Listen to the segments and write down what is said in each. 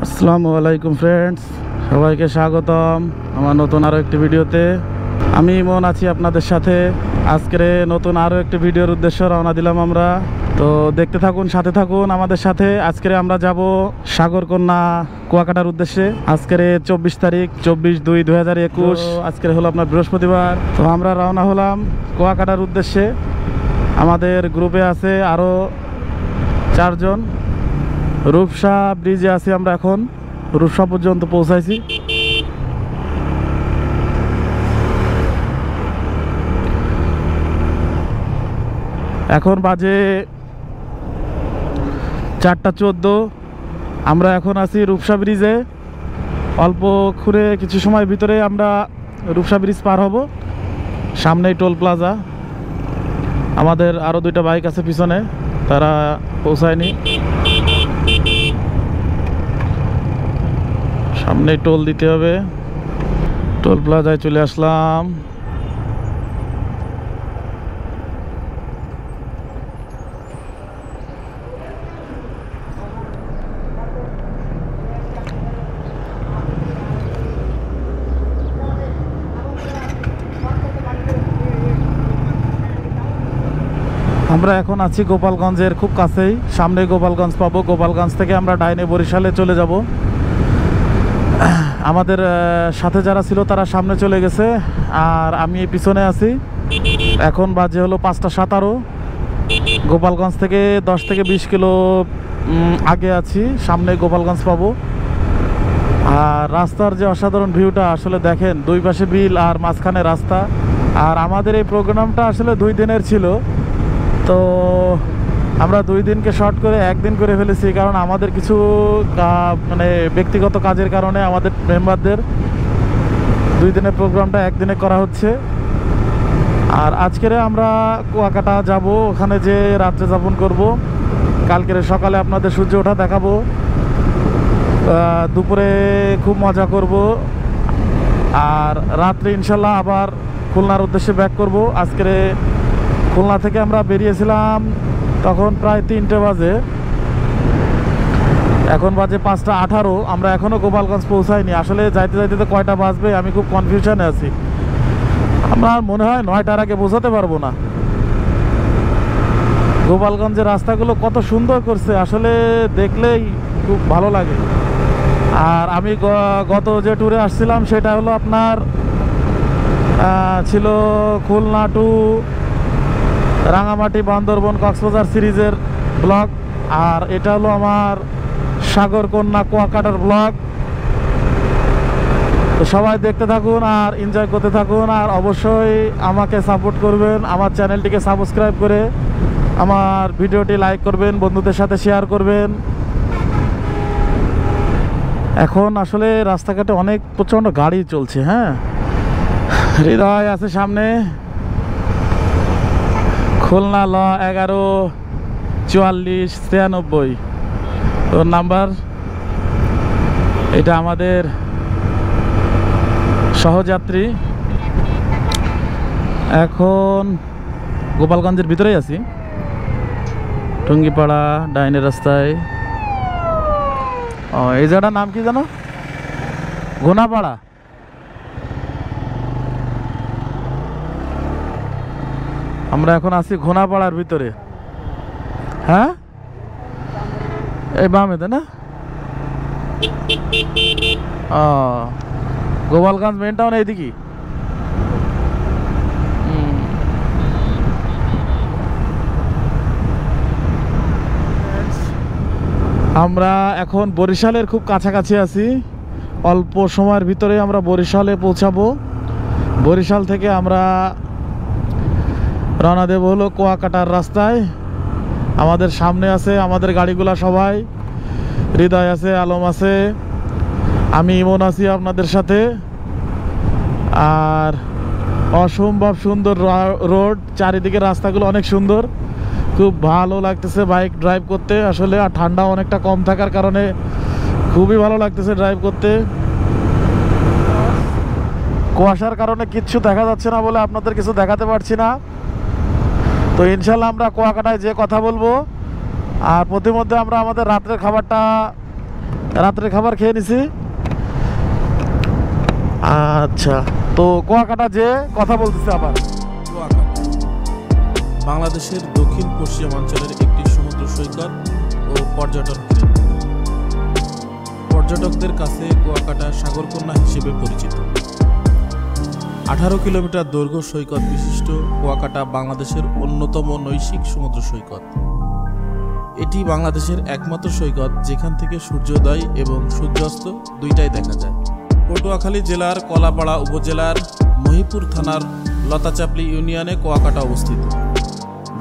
আসসালামু আলাইকুম ফ্রেন্ডস, সবাইকে স্বাগতম আমার নতুন আরও একটি ভিডিওতে। আমি ইমন আছি আপনাদের সাথে। আজকের নতুন আরও একটি ভিডিওর উদ্দেশ্যে রওনা দিলাম আমরা। তো দেখতে থাকুন, সাথে থাকুন আমাদের সাথে। আজকে আমরা যাব সাগরকন্যা কুয়াকাটার উদ্দেশ্যে। আজকের 24 তারিখ 24/2/2021। আজকের হলো আপনার বৃহস্পতিবার। তো আমরা রওনা হলাম কুয়াকাটার উদ্দেশ্যে। আমাদের গ্রুপে আছে আরও 4 জন। রূপসা ব্রিজে আছি আমরা এখন, রূপসা পর্যন্ত পৌঁছাইছি। এখন বাজে 4:14। আমরা এখন আছি রূপসা ব্রিজে। অল্প ঘুরে কিছু সময় ভিতরে আমরা রূপসা ব্রিজ পার হব। সামনেই টোল প্লাজা। আমাদের আরও 2টা বাইক আছে পিছনে, তারা পৌঁছায়নি। সামনে টোল দিতে হবে। টোল প্লাজায় চলে আসলাম। আমরা এখন আছি গোপালগঞ্জের খুব কাছেই, সামনে গোপালগঞ্জ পাবো। গোপালগঞ্জ থেকে আমরা ডাইনে বরিশালে চলে যাব। আমাদের সাথে যারা ছিল তারা সামনে চলে গেছে, আর আমি পিছনে আছি। এখন বাজে হলো 5:17। গোপালগঞ্জ থেকে 10 থেকে 20 কিলো আগে আছি, সামনে গোপালগঞ্জ পাবো। আর রাস্তার যে অসাধারণ ভিউটা আসলে দেখেন, দুই পাশে বিল আর মাঝখানে রাস্তা। আর আমাদের এই প্রোগ্রামটা আসলে 2 দিনের ছিল, তো আমরা 2 দিনকে শর্ট করে 1 দিন করে ফেলেছি। কারণ আমাদের কিছু মানে ব্যক্তিগত কাজের কারণে আমাদের মেম্বারদের 2 দিনের প্রোগ্রামটা 1 দিনে করা হচ্ছে। আর আজকের আমরা কুয়াকাটা যাব, ওখানে যে রাত্রে যাপন করব। কালকের সকালে আপনাদের সূর্য ওঠা দেখাবো। দুপুরে খুব মজা করব, আর রাত্রে ইনশাল্লাহ আবার খুলনার উদ্দেশ্যে ব্যাক করব। আজকের খুলনা থেকে আমরা বেরিয়েছিলাম তখন প্রায় 3টে বাজে, এখন বাজে 5:18। আমরা এখনও গোপালগঞ্জ পৌঁছাইনি। আসলে যাইতে যাইতে তো কয়টা বাজবে আমি খুব কনফিউশনে আছি। আমার মনে হয় 9টার আগে পৌঁছাতে পারবো না। গোপালগঞ্জের রাস্তাগুলো কত সুন্দর করছে, আসলে দেখলেই খুব ভালো লাগে। আর আমি গত যে ট্যুরে আসছিলাম সেটা হলো আপনার ছিল খুলনা টু রাঙামাটি, বান্দরবন, কক্সবাজার সিরিজের ব্লগ। আর এটা হলো আমার সাগরকন্যা কুয়াকাটার ব্লগ। তো সবাই দেখতে থাকুন আর এনজয় করতে থাকুন। আর অবশ্যই আমাকে সাপোর্ট করবেন, আমার চ্যানেলটিকে সাবস্ক্রাইব করে আমার ভিডিওটি লাইক করবেন, বন্ধুদের সাথে শেয়ার করবেন। এখন আসলে রাস্তাঘাটে অনেক প্রচণ্ড গাড়ি চলছে। হ্যাঁ, হৃদয় আছে সামনে। খুলনা ল 114496 ওর নাম্বার। এটা আমাদের সহযাত্রী। এখন গোপালগঞ্জের ভিতরেই আছি, টুঙ্গিপাড়া ডাইনের রাস্তায়। এই জায়গাটার নাম কি জানো? ঘোনাপাড়া। আমরা এখন আছি ঘোনাপাড়ার ভিতরে। হ্যাঁ, এই বামে তাই না? গোপালগঞ্জ মেন টাউন এইদিকে। আমরা এখন বরিশালের খুব কাছাকাছি আছি। অল্প সময়ের ভিতরে আমরা বরিশালে পৌঁছাবো। বরিশাল থেকে আমরা রওনা দেব হলো কুয়াকাটার রাস্তায়। আমাদের সামনে আছে আমাদের গাড়িগুলা সবাই। হৃদয় আছে, আলম আছে, আমি ইমন আছি আপনাদের সাথে। আর অসম্ভব সুন্দর রোড, চারিদিকে রাস্তাগুলো অনেক সুন্দর, খুব ভালো লাগতেছে বাইক ড্রাইভ করতে আসলে। আর ঠান্ডা অনেকটা কম থাকার কারণে খুবই ভালো লাগতেছে ড্রাইভ করতে। কুয়াশার কারণে কিচ্ছু দেখা যাচ্ছে না বলে আপনাদের কিছু দেখাতে পারছি না। তো ইনশাল্লাহ আমরা কুয়াকাটায় যে কথা বলবো। আর প্রতিমধ্যে আমরা আমাদের রাত্রের খাবারটা রাত্রে খাবার খেয়ে নিছি। আচ্ছা, তো কুয়াকাটা যে কথা বলতেছে আবার। কুয়াকাটা বাংলাদেশের দক্ষিণ পশ্চিমাঞ্চলের একটি সমুদ্র সৈকত ও পর্যটন কেন্দ্র। পর্যটকদের কাছে কুয়াকাটা সাগরকন্যা হিসেবে পরিচিত। 18 কিলোমিটার দৈর্ঘ্য সৈকত বিশিষ্ট কুয়াকাটা বাংলাদেশের অন্যতম নৈশিক সমুদ্র সৈকত। এটি বাংলাদেশের একমাত্র সৈকত যেখান থেকে সূর্যোদয় এবং সূর্যাস্ত দুইটাই দেখা যায়। পটুয়াখালী জেলার কলাপাড়া উপজেলার মহিপুর থানার লতাচাপলি ইউনিয়নে কুয়াকাটা অবস্থিত।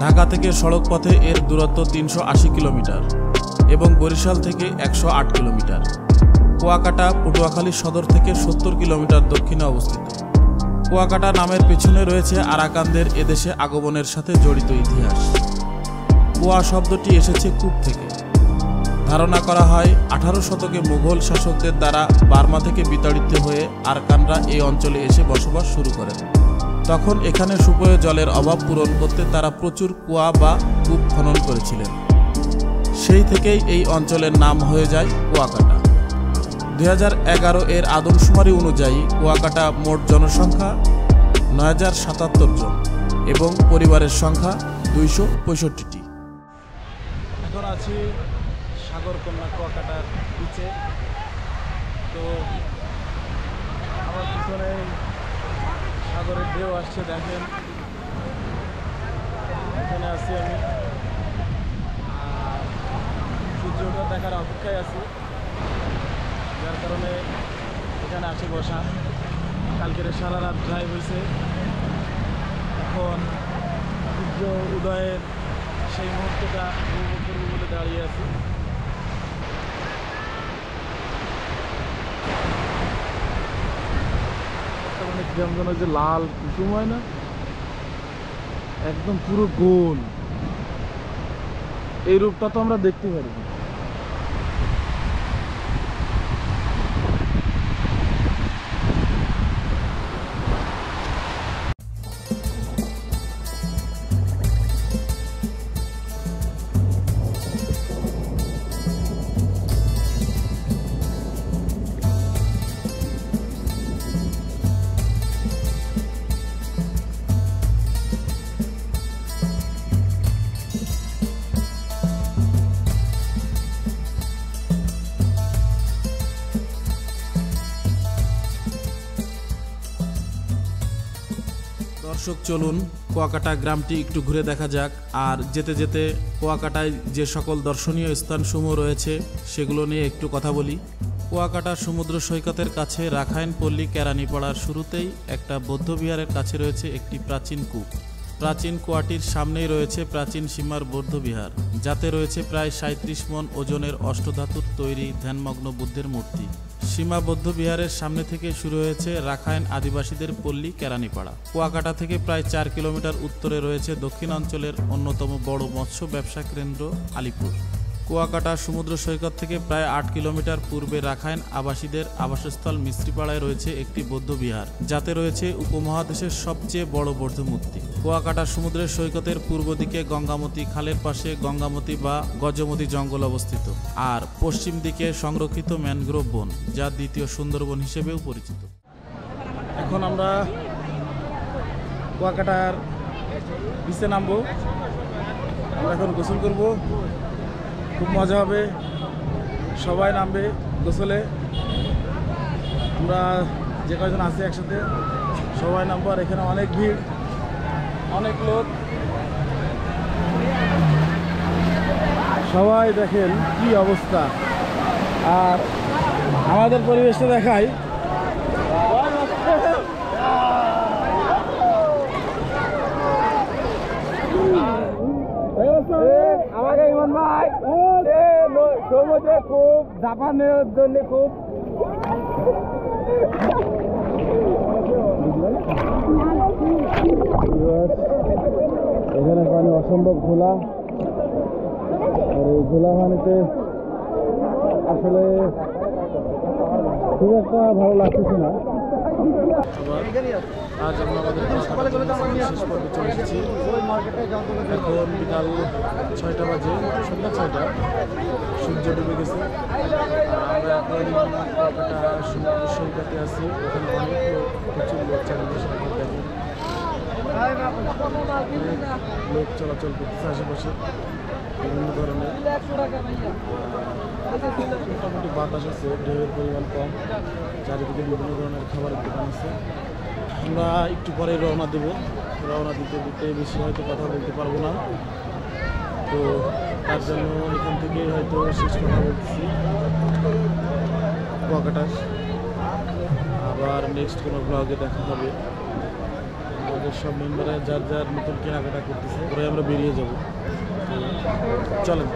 ঢাকা থেকে সড়ক পথে এর দূরত্ব 380 কিলোমিটার এবং বরিশাল থেকে 108 কিলোমিটার। কুয়াকাটা পটুয়াখালী সদর থেকে 70 কিলোমিটার দক্ষিণে অবস্থিত। কুয়াকাটা নামের পেছনে রয়েছে আরাকানদের এদেশে আগমনের সাথে জড়িত ইতিহাস। কুয়া শব্দটি এসেছে কূপ থেকে। ধারণা করা হয় 18 শতকে মুঘল শাসকদের দ্বারা বার্মা থেকে বিতাড়িত হয়ে আরাকানরা এই অঞ্চলে এসে বসবাস শুরু করেন। তখন এখানে সুপেয় জলের অভাব পূরণ করতে তারা প্রচুর কুয়া বা কূপ খনন করেছিলেন। সেই থেকেই এই অঞ্চলের নাম হয়ে যায় কুয়াকাটা। 2011 এর আদমশুমারি অনুযায়ী কুয়াকাটা মোট জনসংখ্যা 9077 জন এবং পরিবারের সংখ্যা 265টি। এখন আছি সাগরকন্যা কুয়াকাটার বিচে। তো আমার পিছনে সাগরের ঢেউ আসছে, দেখেন। এখানে আছি আমি, আর সূর্য ওঠা দেখার অপেক্ষায় আছি, যার কারণে এখানে আসি বসা। কালকের সারা রাত ড্রাইভ হয়েছে। এখন সূর্য উদয়ের সেই মুহূর্তটা উপভোগ করবো বলে দাঁড়িয়ে আছি। যেমন যে লাল কুসুম হয় না, একদম পুরো গোল, এই রূপটা তো আমরা দেখতে পারি। দর্শক, চলুন কুয়াকাটা গ্রামটি একটু ঘুরে দেখা যাক। আর যেতে যেতে কুয়াকাটায় যে সকল দর্শনীয় স্থানসমূহ রয়েছে সেগুলো নিয়ে একটু কথা বলি। কুয়াকাটা সমুদ্র সৈকতের কাছে রাখাইন পল্লী কেরানীপাড়ার শুরুতেই একটা বৌদ্ধবিহারের কাছে রয়েছে একটি প্রাচীন কূপ। প্রাচীন কুয়াটির সামনেই রয়েছে প্রাচীন সীমার বৌদ্ধবিহার, যাতে রয়েছে প্রায় 37 মণ ওজনের অষ্টধাতুর তৈরি ধ্যানমগ্ন বুদ্ধের মূর্তি। সীমা বৌদ্ধবিহারের সামনে থেকে শুরু হয়েছে রাখাইন আদিবাসীদের পল্লী কেরানীপাড়া। কুয়াকাটা থেকে প্রায় 4 কিলোমিটার উত্তরে রয়েছে দক্ষিণাঞ্চলের অন্যতম বড় মৎস্য ব্যবসা কেন্দ্র আলিপুর। কুয়াকাটা সমুদ্র সৈকত থেকে প্রায় 8 কিলোমিটার পূর্বে রাখাইন আবাসীদের আবাসস্থল মিস্ত্রিপাড়ায় রয়েছে একটি বৌদ্ধবিহার, যাতে রয়েছে উপমহাদেশের সবচেয়ে বড় বৌদ্ধ মূর্তি। কুয়াকাটা সমুদ্রের সৈকতের পূর্ব দিকে গঙ্গামতী খালের পাশে গঙ্গামতী বা গজমতী জঙ্গল অবস্থিত, আর পশ্চিম দিকে সংরক্ষিত ম্যানগ্রোভ বন, যা দ্বিতীয় সুন্দরবন হিসেবেও পরিচিত। এখন আমরা কুয়াকাটার বিচে নামবো। আমরা এখন গোসল করব, খুব মজা হবে, সবাই নামবে গোসলে। আমরা যে কয়জন আছি একসাথে সবাই নামবো। আর এখানে অনেক ভিড়, অনেক লোক, সবাই দেখেন কি অবস্থা। আর আমাদের পরিবেশটা দেখাই। আমাকে ইমন ভাই সমুদ্রে খুব জাপানের জন্য খুব এখানে পানি অসম্ভব খোলা। আর এই খোলা পানিতে আসলে খুব একটা ভালো লাগতেছে না। আজ আমরা আমাদের শেষ পর্বে চলে এসেছি। এখন বিকাল 6টা বাজে, সন্ধ্যা 6টা, সূর্য ডুবে গেছে। আর আমরা কুয়াকাটা সমুদ্র সৈকতে আছি, ওখানে অনেক লোক, প্রচুর লোক চারিপাশে দেখেন লোক চলাচল করতেছে আশেপাশে বিভিন্ন ধরনের। মোটামুটি বাতাস আছে, ঢেউয়ের পরিমাণ কম, চারিদিকে বিভিন্ন ধরনের খাবারের দোকান আছে। আমরা একটু পরে রওনা দেব, রওনা দিতে দিতে বেশি হয়তো কথা বলতে পারবো না, তো তার জন্য এখান থেকে হয়তো শেষ কথা বলতেছি কুয়াকাটার। আবার নেক্সট কোনো ব্লগে দেখা হবে। আমাদের সব মেম্বাররা যার যার নতুন কেনাকাটা করতেছে, পরে আমরা বেরিয়ে যাব। চলেন।